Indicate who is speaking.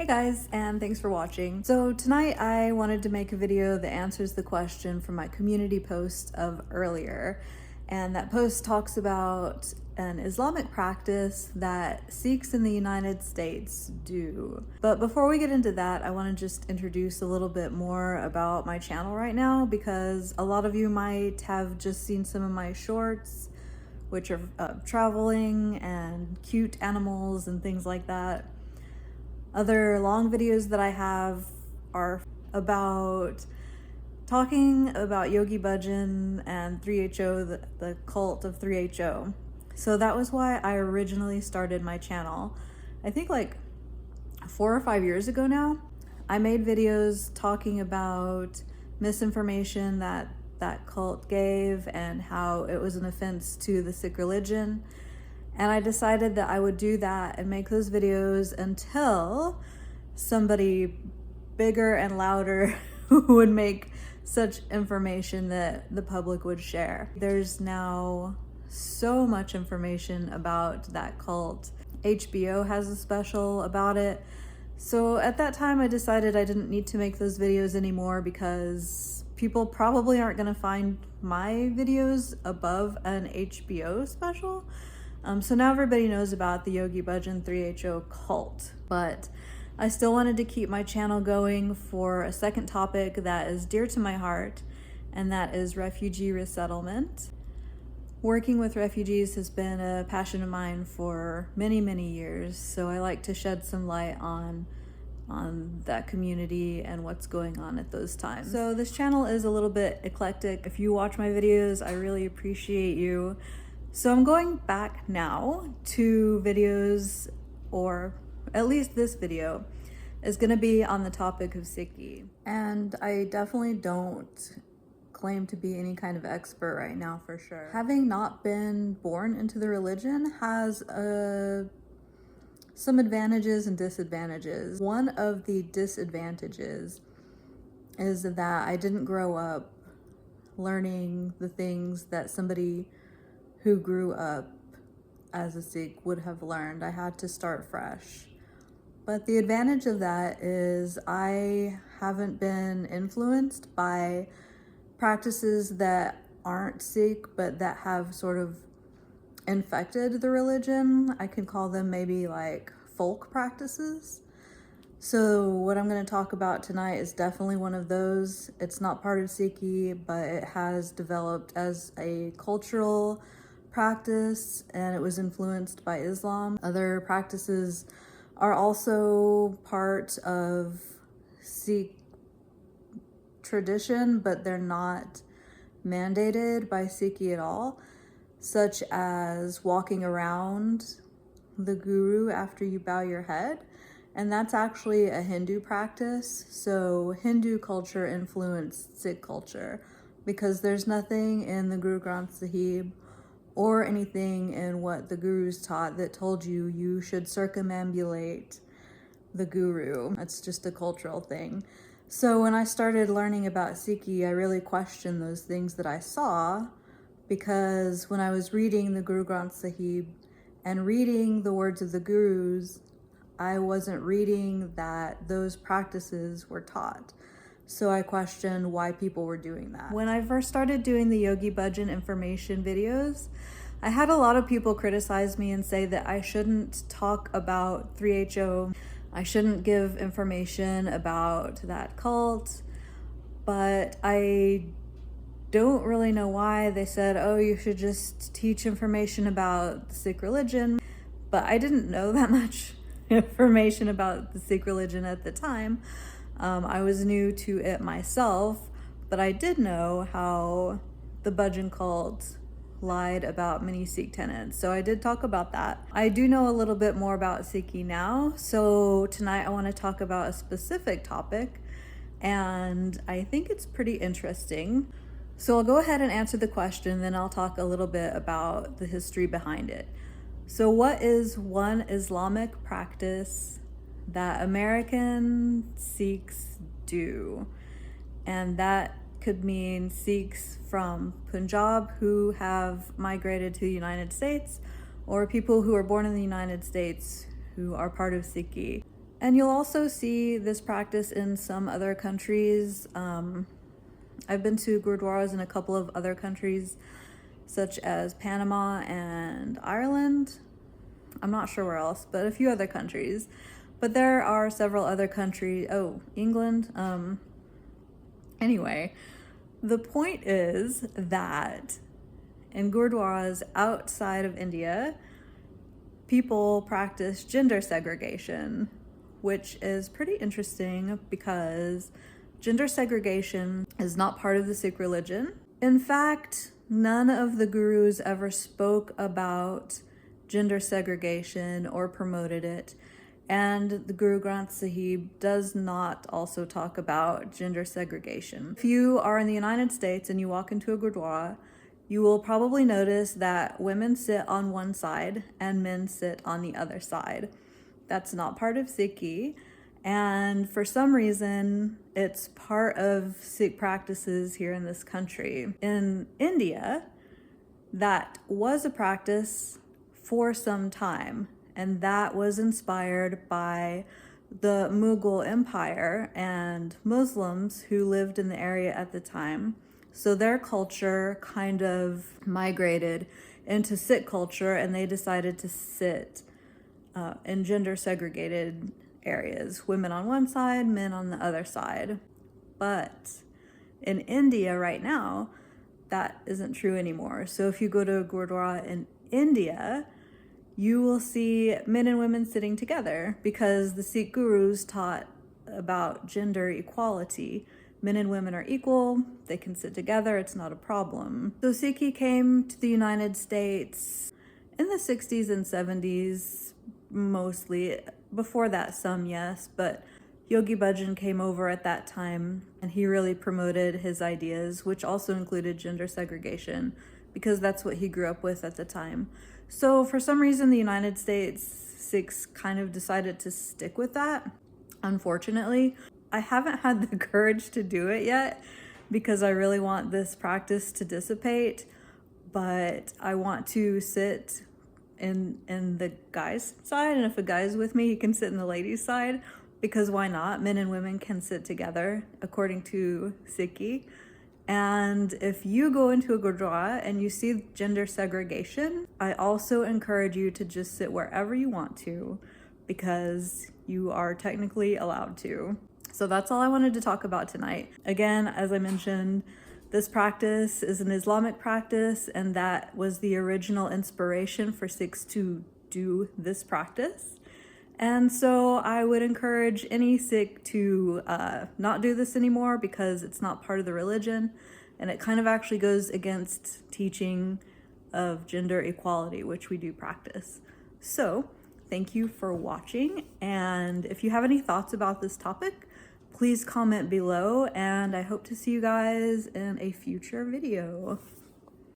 Speaker 1: Hey guys, and thanks for watching. So tonight I wanted to make a video that answers the question from my community post of earlier. And that post talks about an Islamic practice that Sikhs in the United States do. But before we get into that, I want to just introduce a little bit more about my channel right now, because a lot of you might have just seen some of my shorts, which are traveling and cute animals and things like that. Other long videos that I have are about talking about Yogi, Bhajan, and 3HO, the cult of 3HO. So that was why I originally started my channel. I think like 4 or 5 years ago now. I made videos talking about misinformation that cult gave and how it was an offense to the Sikh religion. And I decided that I would do that and make those videos until somebody bigger and louder would make such information that the public would share. There's now so much information about that cult. HBO has a special about it. So at that time I decided I didn't need to make those videos anymore because people probably aren't gonna find my videos above an HBO special. So now everybody knows about the Yogi, Bhajan, 3HO cult, but I still wanted to keep my channel going for a second topic that is dear to my heart, and that is refugee resettlement. Working with refugees has been a passion of mine for many, many years, so I like to shed some light on that community and what's going on at those times. So this channel is a little bit eclectic. If you watch my videos, I really appreciate you. So I'm going back now to videos, or at least this video is going to be on the topic of Sikhi. And I definitely don't claim to be any kind of expert right now, for sure. Having not been born into the religion has some advantages and disadvantages. One of the disadvantages is that I didn't grow up learning the things that somebody who grew up as a Sikh would have learned. I had to start fresh. But the advantage of that is I haven't been influenced by practices that aren't Sikh, but that have sort of infected the religion. I can call them maybe like folk practices. So what I'm going to talk about tonight is definitely one of those. It's not part of Sikhi, but it has developed as a cultural practice, and it was influenced by Islam. Other practices are also part of Sikh tradition, but they're not mandated by Sikhi at all, such as walking around the guru after you bow your head. And that's actually a Hindu practice. So Hindu culture influenced Sikh culture, because there's nothing in the Guru Granth Sahib or anything in what the gurus taught that told you should circumambulate the guru. It's just a cultural thing. So when I started learning about Sikhi, I really questioned those things that I saw, because when I was reading the Guru Granth Sahib and reading the words of the gurus, I wasn't reading that those practices were taught. So I questioned why people were doing that. When I first started doing the Yogi Bhajan information videos, I had a lot of people criticize me and say that I shouldn't talk about 3HO. I shouldn't give information about that cult. But I don't really know why. They said, oh, you should just teach information about the Sikh religion. But I didn't know that much information about the Sikh religion at the time. I was new to it myself, but I did know how the Bhajan cult lied about many Sikh tenets. So I did talk about that. I do know a little bit more about Sikhi now. So tonight I want to talk about a specific topic, and I think it's pretty interesting. So I'll go ahead and answer the question, then I'll talk a little bit about the history behind it. So what is one Islamic practice that American Sikhs do? And that could mean Sikhs from Punjab who have migrated to the United States, or people who are born in the United States who are part of Sikhi. And you'll also see this practice in some other countries. I've been to gurdwaras in a couple of other countries, such as Panama and Ireland. I'm not sure where else, but a few other countries. But there are several other countries. Oh, England. Anyway, the point is that in gurdwaras outside of India, people practice gender segregation, which is pretty interesting because gender segregation is not part of the Sikh religion. In fact, none of the gurus ever spoke about gender segregation or promoted it. And the Guru Granth Sahib does not also talk about gender segregation. If you are in the United States and you walk into a gurdwara, you will probably notice that women sit on one side and men sit on the other side. That's not part of Sikhi, and for some reason, it's part of Sikh practices here in this country. In India, that was a practice for some time, and that was inspired by the Mughal Empire and Muslims who lived in the area at the time. So their culture kind of migrated into Sikh culture, and they decided to sit in gender segregated areas, women on one side, men on the other side. But in India right now, that isn't true anymore. So if you go to a gurdwara in India, you will see men and women sitting together because the Sikh gurus taught about gender equality. Men and women are equal, they can sit together, it's not a problem. So Sikhi came to the United States in the 60s and 70s, mostly. Before that, some, yes, but Yogi Bhajan came over at that time and he really promoted his ideas, which also included gender segregation, because that's what he grew up with at the time. So for some reason, the United States Sikhs kind of decided to stick with that, unfortunately. I haven't had the courage to do it yet because I really want this practice to dissipate, but I want to sit in the guy's side, and if a guy's with me, he can sit in the ladies' side, because why not? Men and women can sit together according to Sikhi. And if you go into a gurdwara and you see gender segregation, I also encourage you to just sit wherever you want to, because you are technically allowed to. So that's all I wanted to talk about tonight. Again, as I mentioned, this practice is an Islamic practice, and that was the original inspiration for Sikhs to do this practice. And so I would encourage any Sikh to not do this anymore, because it's not part of the religion, and it kind of actually goes against teaching of gender equality, which we do practice. So thank you for watching, and if you have any thoughts about this topic, please comment below, and I hope to see you guys in a future video.